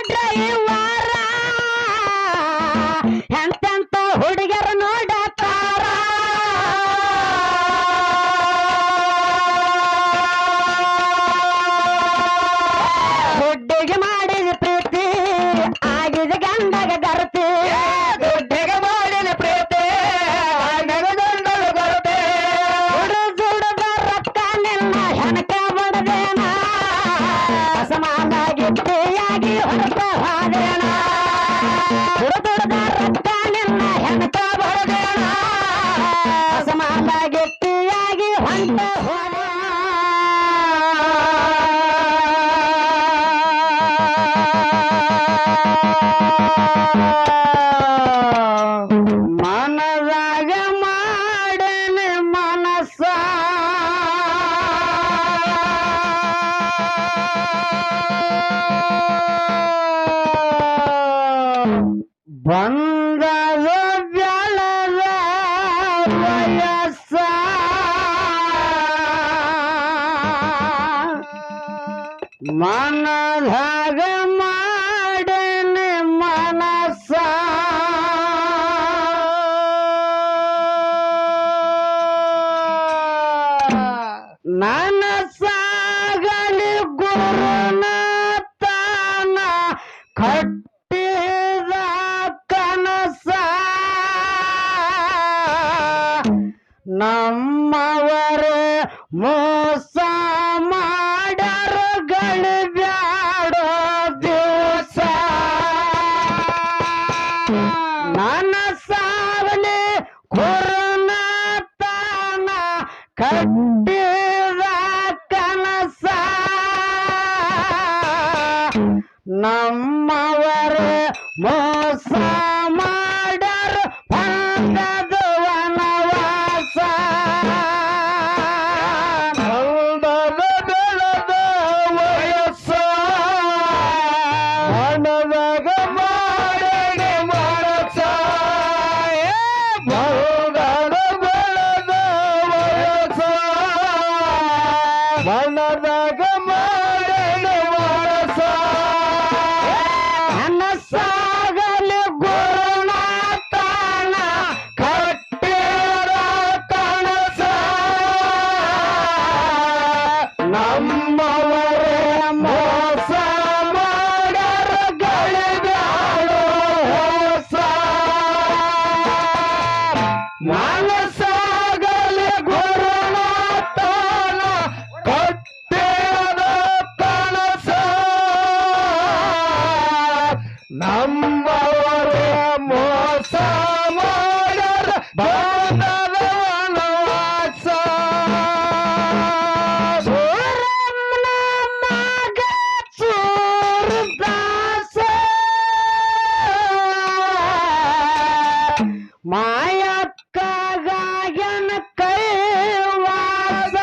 driver ಎಂತೆಂತ ಹುಡುಗರ ನೋಡತಾರ ದುಡ್ಡಿಗೆ ಮಾಡಿದ ಪ್ರೀತಿ ಆಗಿದೆ ಗಂಡಗ ಗರತಿ ದುಡ್ಡಿಗೆ ಮಾಡಿದ ಪ್ರೀತಿ ಆಗಿದೆ ಗಂಡಗ ಗರತಿ ದುಡ್ದ ರೊಕ್ಕ ನಿನ್ನ ಹೆಣಕ ಬಡದೇನ ಅಸಮಾನಾಗಿಯಾಗಿ ಹೊರತ ಹಾದೇನ ದುಡ್ದ ರೊಕ್ಕ ನಿನ್ನ ಹೆಣಕ ಬಡದೇನ ಅಸಮಾನಾಗಿಯಾಗಿ ಹೊಂಟ ಮನದಾಗ ಮಾಡನೆ ಮನಸ್ಸ ಬಂದದ ಬೆಳದ ವಯಸ್ಸ ಮನದಾಗ ಮಾಡನೆ ಮನಸ್ಸ ನನ್ನ ಸಾಗಲಿ ಗುರುನಾಥನ ಕಟ್ಟಿದ ಕನಸ ನಮ್ಮವರೇ ಮೋಸ ಮಾಡರು ಗಳಿಬ್ಯಾಡೋ ದಿವಸ ನನ್ನ ಸಾವಲಿ ಗುರುನಾಥನ ಕಟ್ಟಿದ ಕನಸ ನಮ್ಮವರೇ ಮೋಸ ಮಾಡರು ಬಂದದ ವನವಾಸ ಬಂದದ ಬೆಳೆದ ವಯಸ್ಸ ಮನದಾಗ ಮಾಡನೆ ಮನಸ ಬಂದದ ಬೆಳೆದ ವಯಸ್ಸ ಮನದಾಗ ಮಾಡನೆ ಮನಸ ನನ್ನ ಸಾಗಲಿ ಗುರುನಾಥನ ಕಟ್ಟಿದ ಕನಸ ನಮ್ಮವರೇ ಮೋಸ ಮಾಡರ ಗಳಿಬ್ಯಾಡೋ ಹೊಸ ನನ್ನ ಸಾಗಲಿ ಗುರುನಾಥನ ಕಟ್ಟಿದ ಕನಸ ನಮ್ಮವರೇ ಮೋಸ ಮಾಡರ ಬಂದದ ವನವಾಸ ಸೂರಮ್ಮನ ಮಗ ಸೂರದಾಸ ಮಾಯಕ್ಕಗಾಯನ ಕೈವಾಸ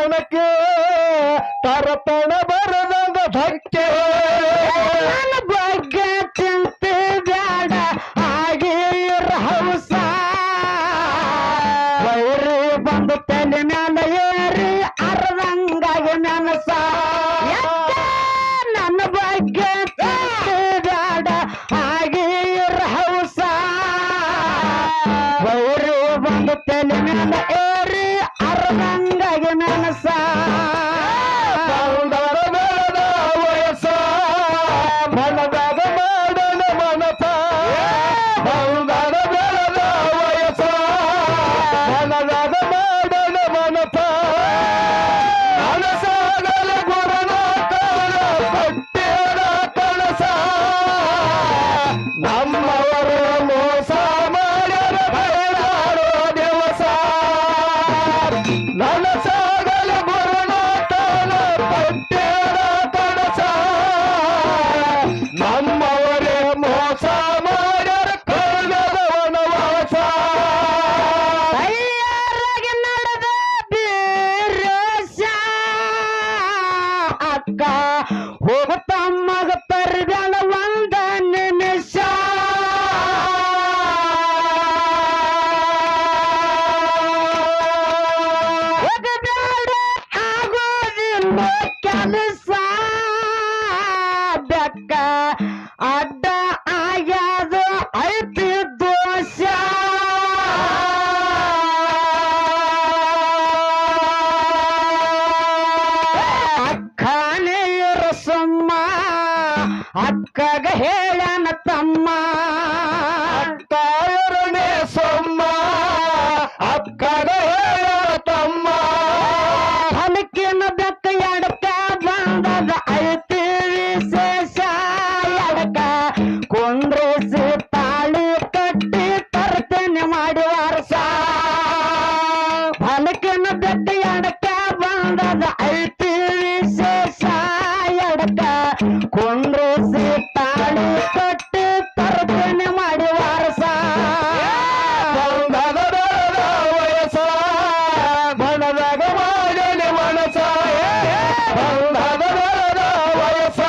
ಮನಕ್ಕೆ ತರತನ ಬರದಂಗ ಧಕ್ಕೆ ನನ್ನ ಬಗ್ಗೆ ಚಿಂತೆ ಬ್ಯಾಡ ಆಗಿರ ಹೌಸ ವೈರಿ ಬಂದು ತಲೆ ಮ್ಯಾಲ ಏರಿ ಅರ್ಧಂಗಾಗಿ ನನಸ ನನ್ನ ಬಗ್ಗೆ ಚಿಂತೆ ಬ್ಯಾಡ ಆಗಿರ ಹೌಸ ವೈರಿ ಬಂದು ತಲೆ ಮ್ಯಾಲ ಏರಿ ಅರ್ಧಂಗಾಗಿ ನನಸ ಬಂದರ ಬೆಳೆದ ವಯಸ್ಸ ಮನದಾಗ ಮಾಡನ ಮನಸ ಬಂದರ ಬೆಳೆದ ವಯಸ್ಸ ಮನದಾಗ ಮಾಡನ ಮನಸ ಮನಸಾಗಲ ಗುರುನಾಥನ ಪಟ್ಟೇರ ಕನಸ ನಮ್ಮವರು ಮೋಸ ಮಾಡ್ಯಾರ ಬಯಲಾಡೋ ದಿವಸ ನನಸಾಗಲ ಗುರುನಾಥನ ಪಟ್ಟೇರ ಕನಸ ನಮ್ಮವರೇ ಮೋಸ ಮಾಡ್ಯಾರ ಕಳೆದ ವನವಾಸ ತಯಾರಾಗಿ ನಡೆದ ಬೀರೇಶ ಅಕ್ಕ ಹೋಗುತ್ತ ಮಗ ತರ್ಬ್ಯಾಳ ಒಂದ ನಿಮಿಷ ಹೋಗಬೇಡ ಆಗೋದಿಲ್ಲ ಕೆಲಸ ಬೆಕ್ಕ ಅಡ್ಡ ಆಗ್ಯಾದ ಐತಿ ದೋಷ ಅಕ್ಕನೇರ ಸುಮ್ಮ ಅಕ್ಕಗ ಹೇಳನ ತಮ್ಮ ತಾಯರನೇ ಸೊಮ್ಮ ಅಕ್ಕನ ಹೇಳ ತಮ್ಮ ಹಲಕಿನ ಬೆಕ್ಕ ಎಡಕ ಬಂದದ ಐತಿ ವಿಶೇಷ ಎಡಕ ಕುಂದ್ರಿಸಿ ತಾಳಿ ಕಟ್ಟಿ ತರ್ತೇನೆ ಮಾಡಿ ವಾರಸ ಹಲಕಿನ ಬೆಕ್ಕ ಎಡಕ ಬಂದದ ಐತಿ ವಿಶೇಷ ಎಡಕ ಕುಂದ್ರಿಸಿ ತಾಳಿ ಕಟ್ಟಿ ತರ್ತೇನೆ ಮಾಡಿ ವಾರಸ ಬಂದದ ಬೆಳೆದ ವಯಸ್ಸ ಮನದಾಗ ಮಾಡಲಿ ಮನಸ ಬಂದದ ಬೆಳೆದ ವಯಸ್ಸ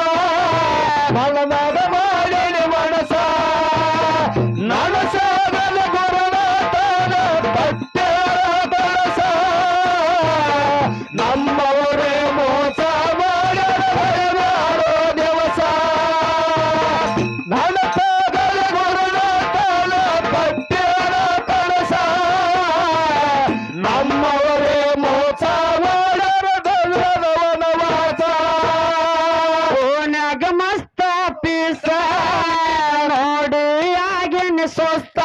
ಮನದಾಗ ಮಾಡಲಿ ಮನಸ ನನಸಾಗಲ ಗುರುನಾಥನ ಪಟ್ಟೇರ ಕನಸ ನಮ್ಮವರೇ ಮೋಸ ಮಾಡ್ಯಾರ ಬಯಲಾಡೋ ದಿವಸ ನನಸಾಗಲ ಗುರುನಾಥನ ಪಟ್ಟೇರ ಕನಸ ನಮ್ಮವರೇ ಮೋಸ ಮಾಡ್ಯಾರ ಗಂಧದ ವನವಾಸ ಓನ್ಯಾಗ ಮಸ್ತ ಪೀಸ ನೋಡಿ ಆಗಿನ ಸ್ವಸ್ತ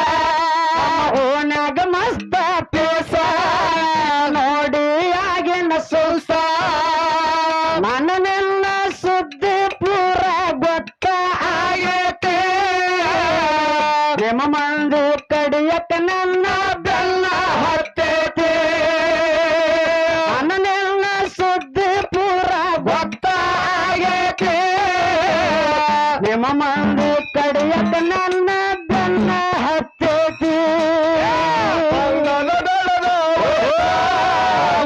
ಓನ್ಯಾಗ ಮಸ್ತ ಪೀಸ ನೋಡಿ ಆಗಿನ ಸ್ವಸ್ತ ಮನನೆಲ್ಲ ಸುದ್ದಿ ಪೂರ ಗೊತ್ತ ಆಗೈತೆ ಪ್ರೇಮ ಮಂದಿ ಕಡಿಯಕ ನನ್ನ ಬೆಲ್ಲ ಹತ್ತೈತೆ ಮನನೆಲ್ಲ ಸುದ್ದಿ ಪೂರ ಗೊತ್ತ ಆಗೈತೆ ಪ್ರೇಮ ಮಂದಿ ಕಡಿಯಕ ನನ್ನ ಬೆಲ್ಲ ಹತ್ತೈತಿ ಬಂಧನ ಬೆಳೆದ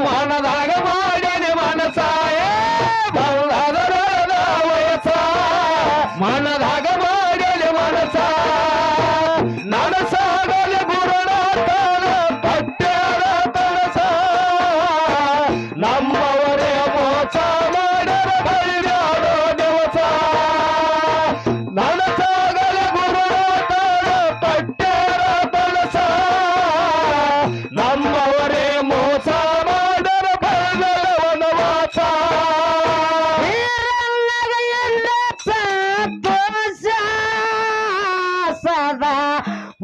ಮನದಾಗ ಮಾಡನೆ ಮನಸ ಬಂಧನ ಬೆಳೆದ ವಯಸ್ಸ ಮನದಾಗ ಮಾಡನೆ ಮನಸ ನನಸಾಗಲ ಗುರುನಾಥನ ಪಟ್ಟೇರ ಕನಸ ನಮ್ಮವರೇ ಮೋಸ ಮಾಡ್ಯಾರ ಬಯಲಾಡೋ ದಿವಸ ನನಸಾಗಲ ಗುರುನಾಥನ ಪಟ್ಟೇರ ಕನಸ ನಮ್ಮವರೇ ಮೋಸ ಮಾಡ್ಯಾರ ಬಯಲಾಡ ವನವಾಸ ವೀರನ್ನಗ ಎಲ್ಲ ಸಂತೋಷ ಸದಾ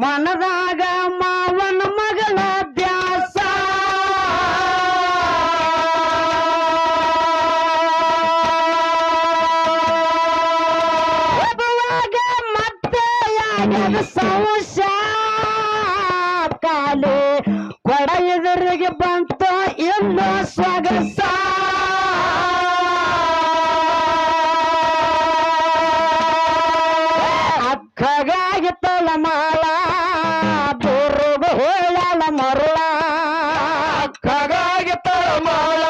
ಮನದಾಗ ಮಾವನ ಮಗಳ ದ್ಯಾಸ ಒಬ್ಬವಾಗ ಮತ್ತೆ ಯಾಗದ ಸಂಶ ಕಾಲು ಕೊಡ ಎದುರಿಗೆ ಬಂತು ಇನ್ನು ಸ್ವಗಸ ಅಕ್ಕಗಾಗಿ ತಲಮಾಳ ದುರ್ಗ ಹೋಳಲ ಮರುಳ ಅಕ್ಕಗಾಗಿ ತಳಮಾಳ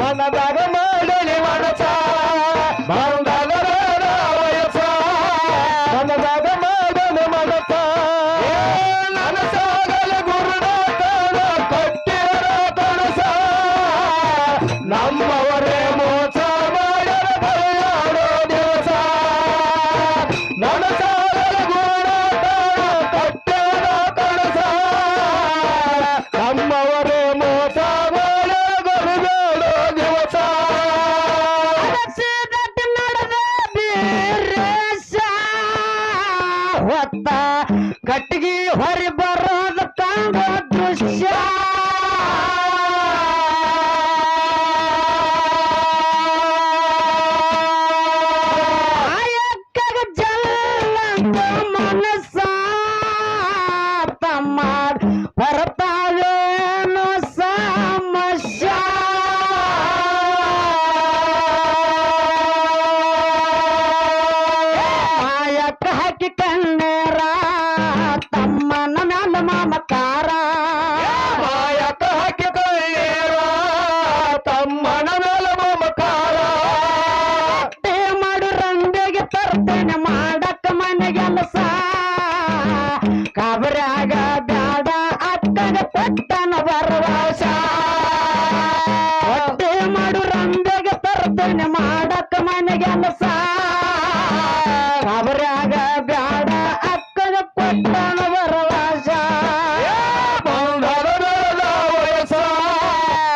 ಮನದಾಗ ಮಾಡಲಿ ಮನಸ ಬಂಧದ ವಯಸ್ಸ ಮನದಾಗ ಮಾಡಲಿ ಮನಸ ನನಸಾಗಲಿ ಗುರುನಾಥನ ಕಟ್ಟಿರ ಕನಸ ನಮ್ಮವರೇ ಮೋಸ ಮಾಡಲು ಬಯಲಾಡೋ ದಿವಸ ನನಸಾಗಲಿ ಗುರುನಾಥನ ಕಟ್ಟಿರ ಕನಸ ನಮ್ಮವರೇ ಮೋಸ ಮಾಡಲು ಬಯಲಾಡೋ ದಿವಸ ಹೊತ್ತ ಕಟ್ಟಿಗೆ ಹೊರಿ ಬರೋದು ಕಾಣೋ ದೃಶ್ಯ ಆಯಕ್ಕಗ ಜಲ್ಲಂತ ಮನಸ್ಸ ತಮ್ಮ ಬರ್ತಾವೇನು ಸಮಸ್ಯೆ ಆಯಕ್ಕ ಹಾಕಿ ಕಣ್ಣೇರ ತಮ್ಮನ ಮ್ಯಾಲ ಮಮಕಾರ ಮಾಯಕ ಹಾಕಿ ಕಳ್ಳೇರ ತಮ್ಮನ ಮೇಲ ಮಮಕಾರ ಹೊಟ್ಟೆ ಮಾಡು ರಂಬೆಗೆ ತರ್ತೇನೆ ಮಾಡಕ್ಕ ಮನೆಗೆಲಸ ಕಾಬರ್ಯಾಗ ಬ್ಯಾಡ ಅಕ್ಕಗ ಕೊಟ್ಟನ ಬರವಾಸ ಹೊಟ್ಟೆ ಮಾಡು ರಂಬೆಗೆ ತರ್ತೇನೆ ಮಾಡಕ್ಕ ಮನೆಗೆಲಸ ಕಾಬರ್ಯಾಗ ಬ್ಯಾಡ ಅಕ್ಕಗ ಕೊಟ್ಟನ ಬರವಾಸ ಬಂಧದ ವಯಸ್ಸ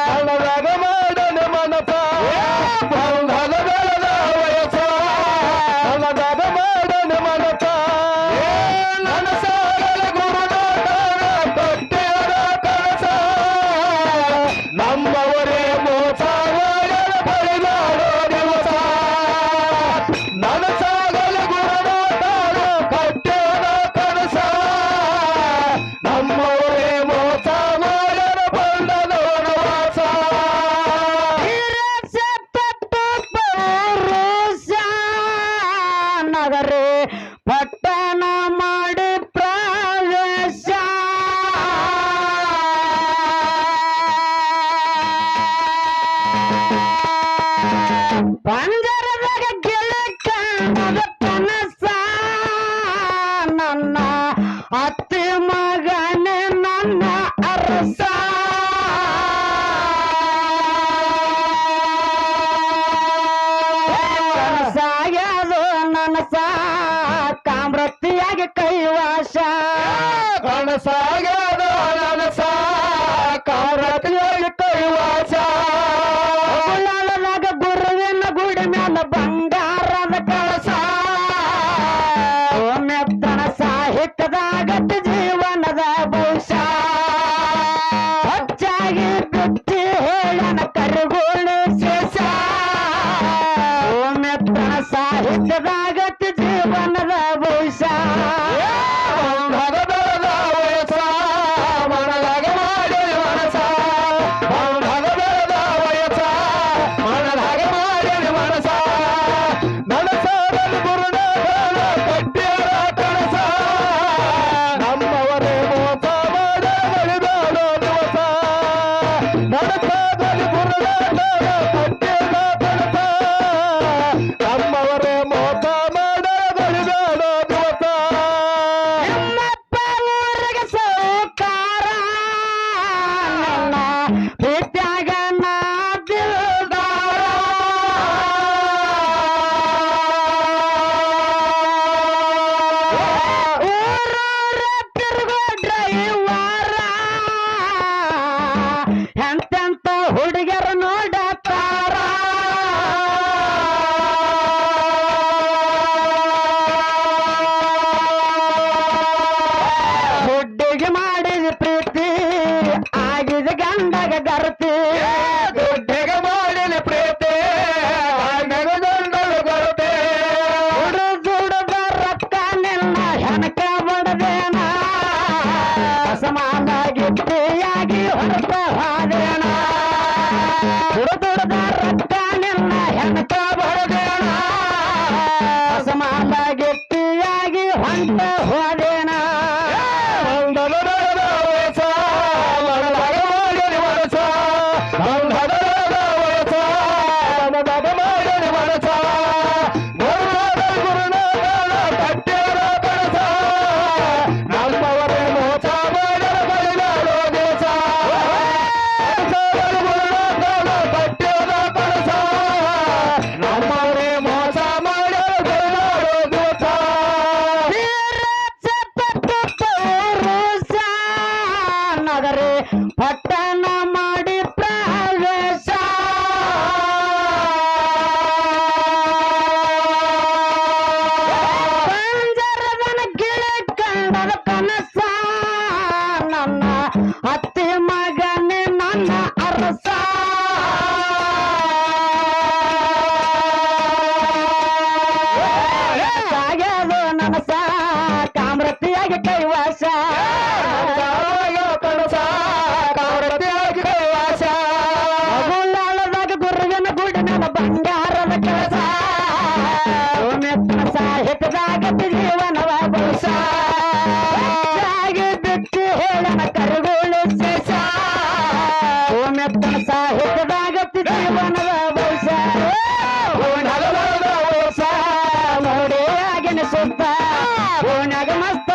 ಮನದಾಗ ಮಾಡಲಿ ಮನಸ ಬಂಧದ ವಯಸ್ಸ ಮನದಾಗ ಮಾಡಲಿ ಮನಸ ನನಸಾಗಲಿ ಗುರುನಾಥನ ಕಟ್ಟಿರ ಕನಸ ನಮ್ಮವರೇ ಮೋಸ ಮಾಡಲು ಬಳಿದಾಡೋ ದಿವಸ ನನಸಾಗಲಿ ಗುರುನಾಥನ ಕಟ್ಟಿರ ಕನಸ ನಮ್ಮವರೇ ಮೋಸ ಮಾಡಲು ಬಂದದ ವನವಾಸ ನಗರೇ ಪಟ್ಟಣ ಮಾಡಿ ಪ್ರವೇಶ ಪಂಜರದಾಗ ಗೆಳಕಣದ ಕನಸ ನನ್ನ ಅತ್ತಿ ಮಗನೇ ನನ್ನ ಅರಸ ಕನಸಾಗ್ಯದು ನನಸ ಕಾಮ್ರತಿಯಾಗಿ ಕೈವಾಸ ಕನಸಾಗ್ಯದ ನನಸ ಕಾರತಿಯಾಗಿ ಕೈವಾಸ ಉಳ್ಳಾಳದಾಗ ಗುರುವಿನ ಗುಡಿ ಮ್ಯಾಲ ಬಂಗಾರದ ಕಳಸ ಮೆತ್ತನ ಸಾಹಿತ್ಯದಾಗತ್ತ ಜೀವನದ ಭವಿಷ್ಯ ಹೆಚ್ಚಾಗಿ ಬಿಟ್ಟಿ ಹೇಳನ ಕರುಗೋಳಿ ಶೇಷ ಮೆತ್ತನ ಸಾಹಿತ್ಯದಾಗತ್ತ ಜೀವನದ ಭವಿಷ್ಯ ಬಂಧದ ವಯಸ್ಸ ಮನದಾಗ ಮಾಡಲಿ ಮನಸ ಬಂಧದ ವಯಸ್ಸ ಮನದಾಗ ಮಾಡಲಿ ಮನಸ ನನಸಾಗಲಿ ಗುರುನಾಥನ ಕಟ್ಟಿರ ಕನಸ ನಮ್ಮವರೇ ಮೋಸ ಮಾಡಲು ಬಳಿದಾಡೋ ದಿವಸ ನನಸಾಗಲಿ ಗುರುನಾಥನ ಕಟ್ಟಿರ ಕನಸ ನಮ್ಮವರೇ ಮೋಸ ಮಾಡಲು ಬಳಿದಾಡೋ ದಿವಸ ನಿಮ್ಮಪ್ಪ ಊರಿಗೆ ಸೌಕಾರ ನನ್ನ ಪ್ರೀತ್ಯಾಗ ನಾ ದಿಲ್ದಾರ ಊರೂರ ತಿರುಗೋ ಡ್ರೈವರ ಎಂತೆಂತ ಹುಡುಗರ ನೋಡತಾರ ಹುಡ್ಡಿಗೆ ಮಾಡಿದ ಪ್ರೀತಿ ಆಗಿದೆ ಗಂಡಗ ಗರ್ತಿ ದುಡ್ಡಿಗೆ ಮಾಡಲಿ ಪ್ರೀತಿ ಗಂಡಲು ಕೊರತೆ ದುಡ್ದ ರೊಕ್ಕ ನಿನ್ನ ಹೆಣಕ ಬಡದೇನ ಅಸಮಾನ ಗಿಟ್ಟಿಯಾಗಿ ಹೊರತ ಹಾದೇನ ದುಡ್ದ ರೊಕ್ಕ ನಿನ್ನ ಹೆಣಕ ಬಡದೇನ ಅಸಮಾನ ಗಿಟ್ಟಿಯಾಗಿ ಹೊಂಟ ಹೋದೇನ ಬಂಧದ ವಯಸ್ಸ ಮನದಾಗ ಮಾಡಲಿ ಮನಸ ಬಂಧದ ವಯಸ್ಸ ಮ್ಯಾಗ ಮಸ್ತ